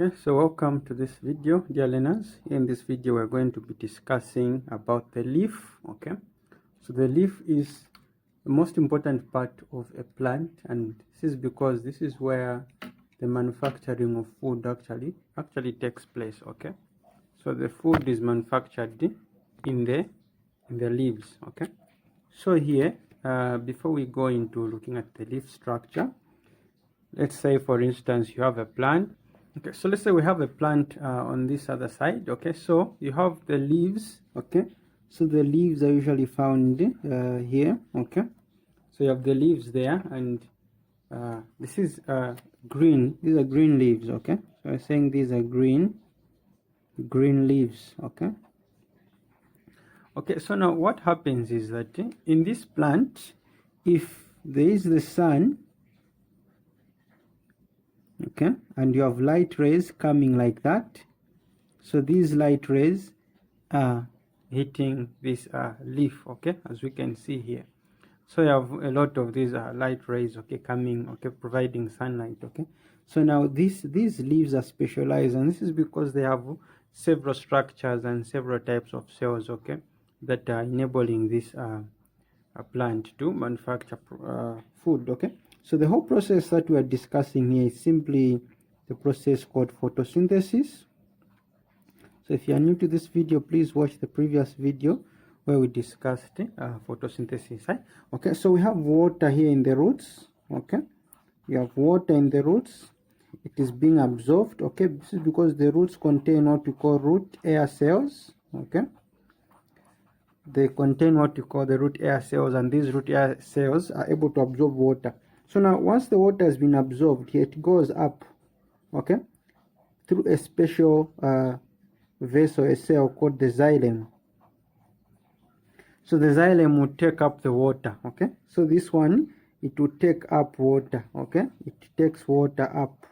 Okay, so welcome to this video, dear learners. In this video we're going to be discussing about the leaf. Okay, so the leaf is the most important part of a plant, and this is because this is where the manufacturing of food actually takes place. Okay, so the food is manufactured in the leaves. Okay, so here before we go into looking at the leaf structure, let's say for instance you have a plant. Okay, so let's say we have a plant on this other side. Okay, so you have the leaves. Okay, so the leaves are usually found here. Okay, so you have the leaves there, and this is green. These are green leaves. Okay, so I'm saying these are green leaves. Okay, okay, so now what happens is that in this plant, if there is the sun, okay, and you have light rays coming like that, so these light rays are hitting this leaf, okay, as we can see here. So you have a lot of these light rays, okay, coming, okay, providing sunlight. Okay, so now these leaves are specialized, and this is because they have several structures and several types of cells, okay, that are enabling this plant to manufacture food. Okay, so the whole process that we are discussing here is simply the process called photosynthesis. So if you are new to this video, please watch the previous video where we discussed photosynthesis. Right? Okay, so we have water here in the roots. Okay, you have water in the roots. It is being absorbed. Okay, this is because the roots contain what we call root air cells. Okay, they contain what we call the root air cells, and these root air cells are able to absorb water. So now once the water has been absorbed here, it goes up, okay, through a special vessel, a cell called the xylem. So the xylem will take up the water. Okay, so this one, it will take up water. Okay, it takes water up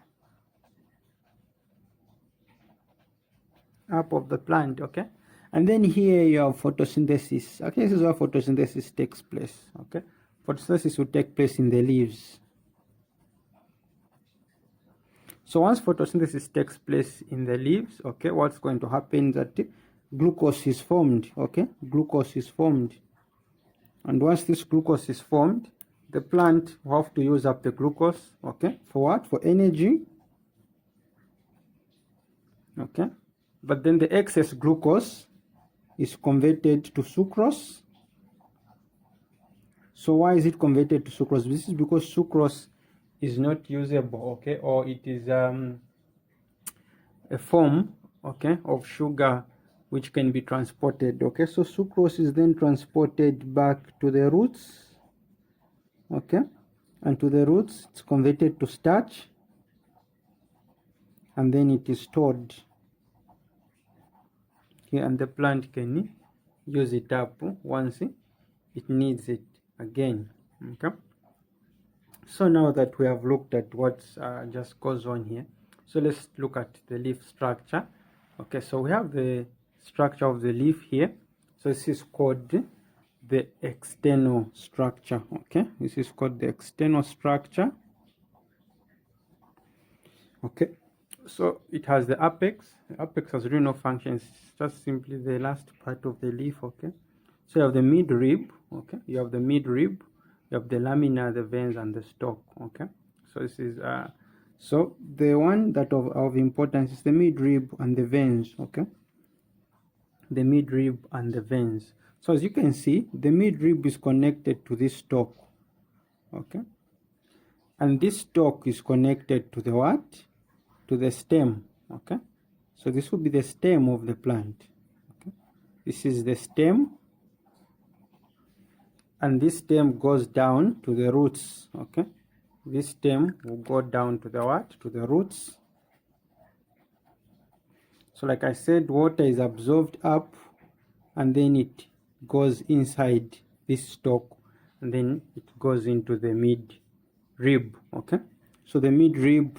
of the plant. Okay, and then here you have photosynthesis. Okay, this is where photosynthesis takes place. Okay, photosynthesis will take place in the leaves. So once photosynthesis takes place in the leaves, okay, what's going to happen is that glucose is formed. Okay, glucose is formed, and once this glucose is formed, the plant will have to use up the glucose. Okay, for what? For energy. Okay, but then the excess glucose is converted to sucrose. So why is it converted to sucrose? This is because sucrose is not usable, okay, or it is a form, okay, of sugar which can be transported. Okay, so sucrose is then transported back to the roots. Okay, and to the roots it's converted to starch, and then it is stored. Okay, and the plant can use it up once it needs it again. Okay, so now that we have looked at what just goes on here, so let's look at the leaf structure. Okay, so we have the structure of the leaf here. So this is called the external structure. Okay, this is called the external structure. Okay, so it has the apex. The apex has really no functions, it's just simply the last part of the leaf. Okay, so you have the midrib. Okay, you have the midrib, you have the lamina, the veins, and the stalk. Okay, so this is so the one that of importance is the midrib and the veins. Okay, the midrib and the veins. So as you can see, the midrib is connected to this stalk. Okay, and this stalk is connected to the what? To the stem. Okay, so this will be the stem of the plant. Okay, this is the stem, and this stem goes down to the roots. Okay, this stem will go down to the what? To the roots. So like I said, water is absorbed up, and then it goes inside this stalk, and then it goes into the midrib. Okay, so the midrib,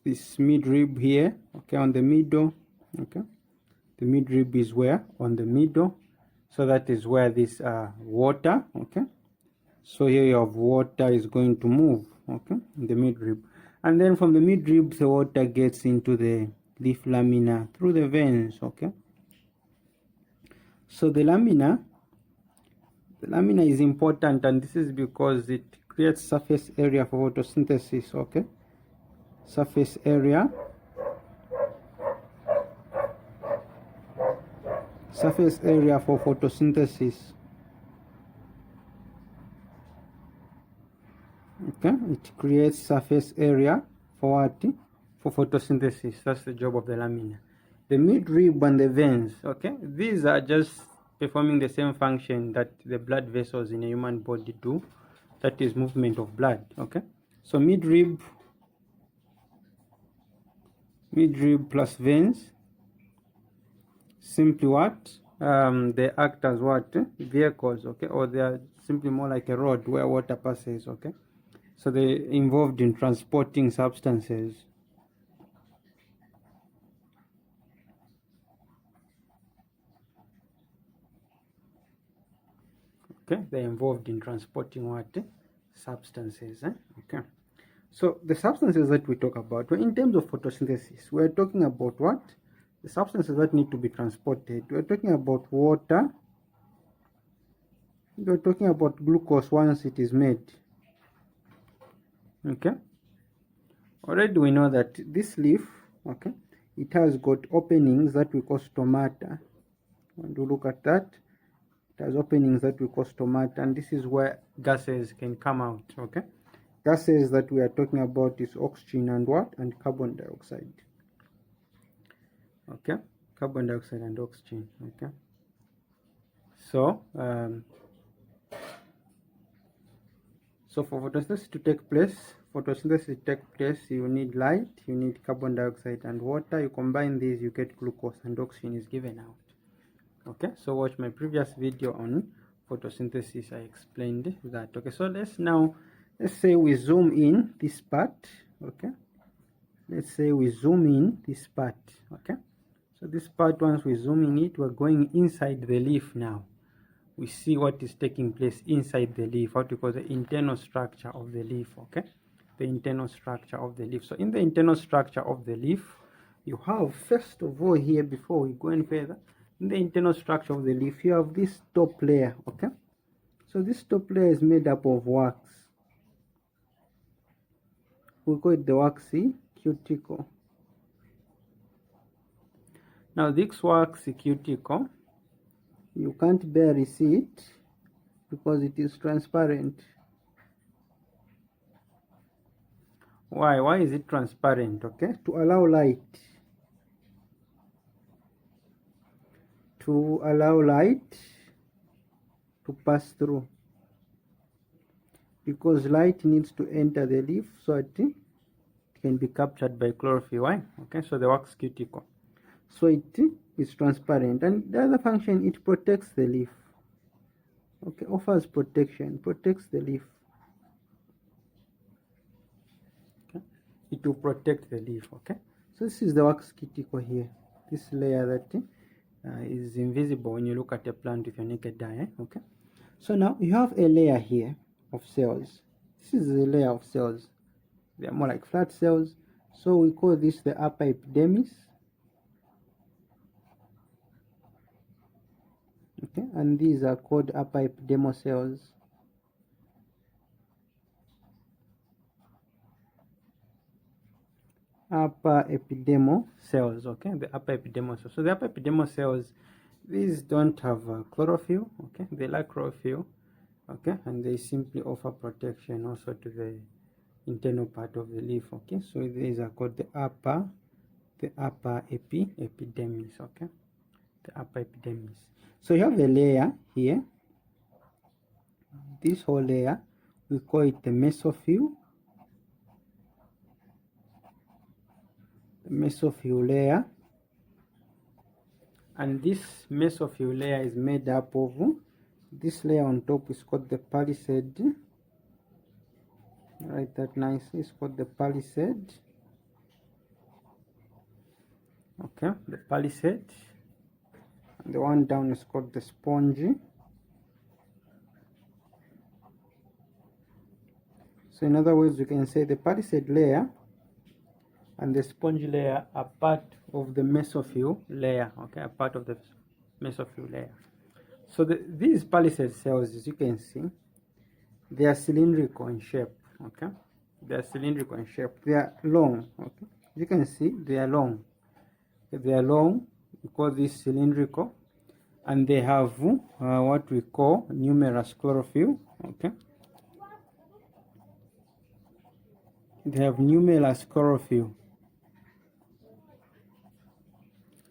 this midrib here, okay, on the middle. Okay, the midrib is where? On the middle. So that is where this water, okay, so here you have water is going to move, okay, in the midrib, and then from the midrib the water gets into the leaf lamina through the veins. Okay, so the lamina is important, and this is because it creates surface area for photosynthesis. Okay, surface area for photosynthesis. Okay, it creates surface area for what? For photosynthesis. That's the job of the lamina. The midrib and the veins, okay, these are just performing the same function that the blood vessels in a human body do, that is movement of blood. Okay, so midrib plus veins, simply what? They act as what? Vehicles. Okay, or they are simply more like a road where water passes. Okay, so they're involved in transporting substances. Okay, they're involved in transporting what? Substances. Okay, so the substances that we talk about, in terms of photosynthesis, we're talking about what? The substances that need to be transported. We're talking about water. We're talking about glucose once it is made. Okay, already we know that this leaf, okay, it has got openings that we call stomata. When you look at that, it has openings that we call stomata, and this is where gases can come out. Okay, gases that we are talking about is oxygen and what? And carbon dioxide. Okay, carbon dioxide and oxygen. Okay, so so for photosynthesis to take place, you need light, you need carbon dioxide and water. You combine these, you get glucose, and oxygen is given out. Okay, so watch my previous video on photosynthesis. I explained that. Okay, so let's say we zoom in this part. Okay, let's say we zoom in this part. Okay, so this part, once we zoom in it, we're going inside the leaf now. We see what is taking place inside the leaf, what we call the internal structure of the leaf. Okay, the internal structure of the leaf. So in the internal structure of the leaf, you have, first of all, here, before we go any further, in the internal structure of the leaf, you have this top layer. Okay, so this top layer is made up of wax. We call it the waxy cuticle. Now this waxy cuticle, you can't barely see it because it is transparent. Why is it transparent? Okay, to allow light to pass through, because light needs to enter the leaf so it can be captured by chlorophyll. Why? Okay, so the wax cuticle, so it is transparent, and the other function, it protects the leaf. Okay, offers protection, protects the leaf. Okay, it will protect the leaf. Okay, so this is the wax cuticle here, this layer that is invisible when you look at a plant with your naked eye. Okay, so now you have a layer here of cells. This is a layer of cells. They are more like flat cells, so we call this the upper epidermis. Okay, and these are called upper epidermal cells. Upper epidermal cells. Okay, the upper epidermal cells. So the upper epidermal cells, these don't have chlorophyll. Okay, they lack chlorophyll. Okay, and they simply offer protection also to the internal part of the leaf. Okay, so these are called the upper epidermis. Okay, the upper epidermis. So you have a layer here. This whole layer, we call it the mesophyll. The mesophyll layer, and this mesophyll layer is made up of, this layer on top is called the palisade. Write that nicely. It's called the palisade. Okay, the palisade. And the one down is called the sponge. So in other words, you can say the palisade layer and the spongy layer are part of the mesophyll layer, okay, a part of the mesophyll layer. So these palisade cells, as you can see, they are cylindrical in shape, okay? They are cylindrical in shape. They are long, okay? You can see they are long. They are long because this cylindrical, and they have what we call numerous chlorophyll, okay? They have numerous chlorophyll.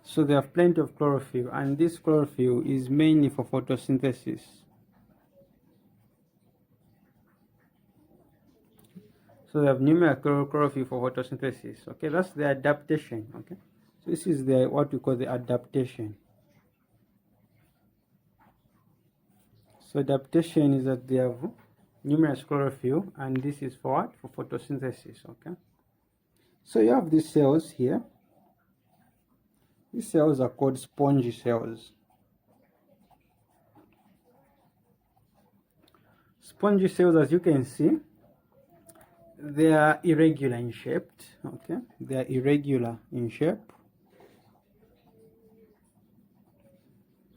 So they have plenty of chlorophyll, and this chlorophyll is mainly for photosynthesis. So they have numerous chlorophyll for photosynthesis. Okay, that's the adaptation. Okay, so this is the what we call the adaptation. So adaptation is that they have numerous chlorophyll, and this is for what? For photosynthesis. Okay, so you have these cells here. These cells are called spongy cells. Spongy cells, as you can see, they are irregular in shape. Okay, they are irregular in shape.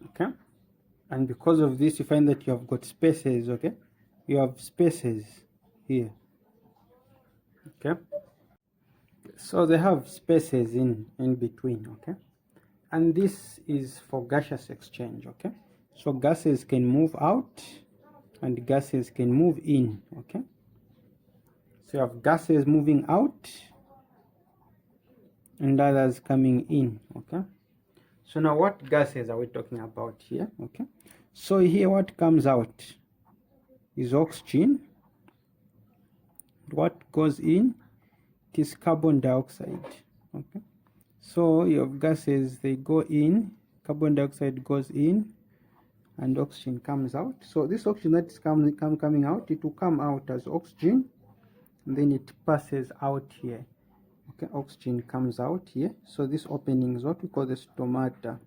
Okay, and because of this, you find that you have got spaces. Okay, you have spaces here. Okay, so they have spaces in between. Okay, and this is for gaseous exchange. Okay, so gases can move out and gases can move in. Okay, so you have gases moving out and others coming in. Okay, so now what gases are we talking about here? Okay, so here what comes out is oxygen. What goes in, it is carbon dioxide. Okay, so you have gases, they go in, carbon dioxide goes in, and oxygen comes out. So this oxygen that is coming out, it will come out as oxygen, and then it passes out here. Okay, oxygen comes out here. So this opening is what we call the stomata.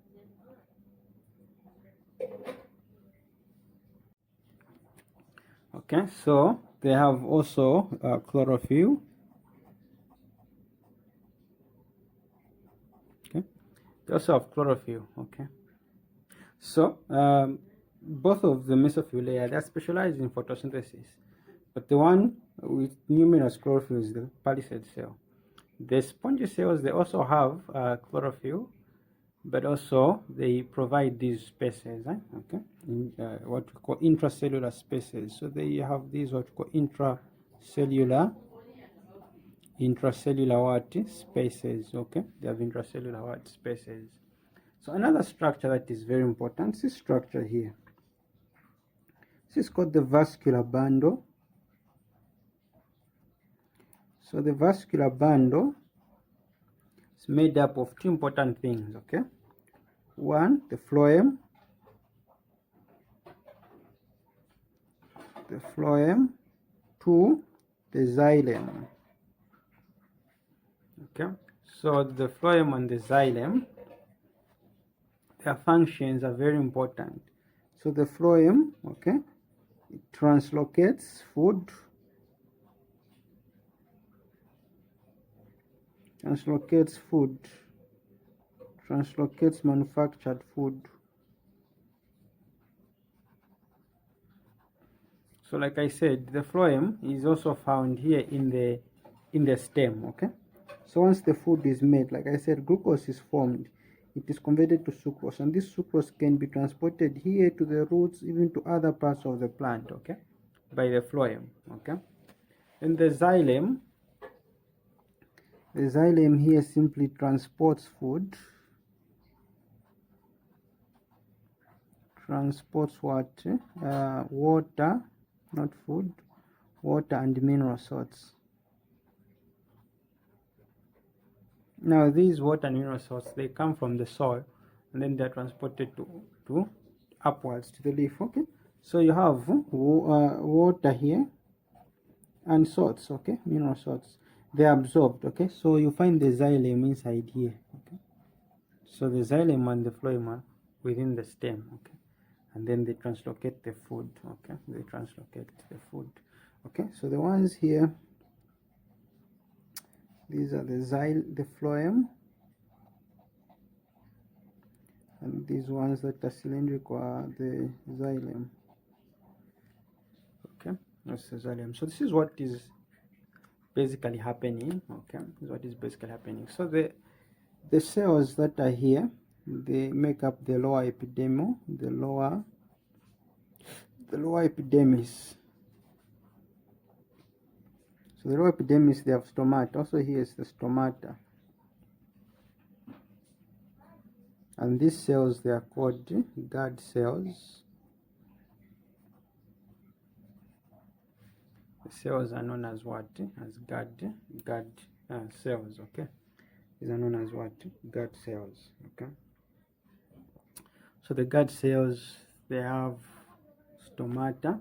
Okay, so they have also chlorophyll. Okay, they also have chlorophyll. Okay, so both of the mesophyll layer, they are specialized in photosynthesis, but the one with numerous chlorophyll is the palisade cell. The spongy cells, they also have chlorophyll, but also they provide these spaces, okay, in, what we call intracellular spaces. So they have these what we call intracellular what spaces. Okay, they have intracellular what spaces. So another structure that is very important is this structure here. This is called the vascular bundle. So the vascular bundle is made up of two important things. Okay, one, the phloem. The phloem. Two, the xylem. Okay, so the phloem and the xylem, their functions are very important. So the phloem, okay, it translocates food, translocates manufactured food. So like I said, the phloem is also found here in the stem. Okay, so once the food is made, like I said, glucose is formed, it is converted to sucrose, and this sucrose can be transported here to the roots, even to other parts of the plant, okay, by the phloem. Okay, and the xylem here simply transports food, water, not food, water and mineral salts. Now these water and mineral salts, they come from the soil and then they're transported to upwards to the leaf. Okay, so you have water here and salts, okay, mineral salts, they're absorbed. Okay, so you find the xylem inside here. Okay, so the xylem and the phloem are within the stem. Okay, and then they translocate the food. Okay, they translocate the food. Okay, so the ones here, These are the phloem, and these ones that are cylindrical are the xylem. Okay, that's the xylem. So this is what is basically happening. Okay, this is what is basically happening. So the cells that are here, they make up the lower epidermal, the lower epidermis. So the lower epidermis, they have stomata. Also here is the stomata. And these cells, they are called guard cells. The cells are known as what? As guard cells, okay? These are known as what? Guard cells, okay? So the guard cells, they have stomata. I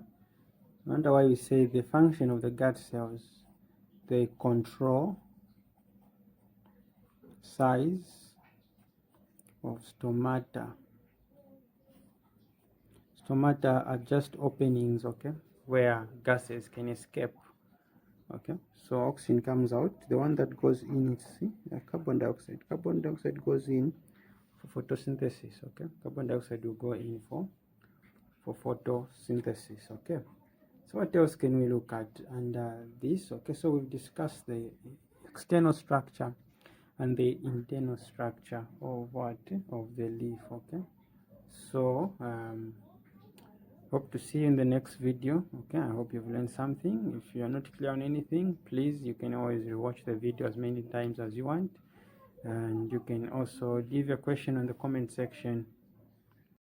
wonder why we say the function of the guard cells. They control size of stomata. Stomata are just openings, okay, where gases can escape. Okay, so oxygen comes out. The one that goes in is carbon dioxide. Carbon dioxide goes in for photosynthesis. Okay, carbon dioxide will go in for photosynthesis. Okay, so what else can we look at under this? Okay, so we've discussed the external structure and the internal structure of what? Of the leaf. Okay, so hope to see you in the next video. Okay, I hope you've learned something. If you are not clear on anything, please, you can always rewatch the video as many times as you want, and you can also leave a question in the comment section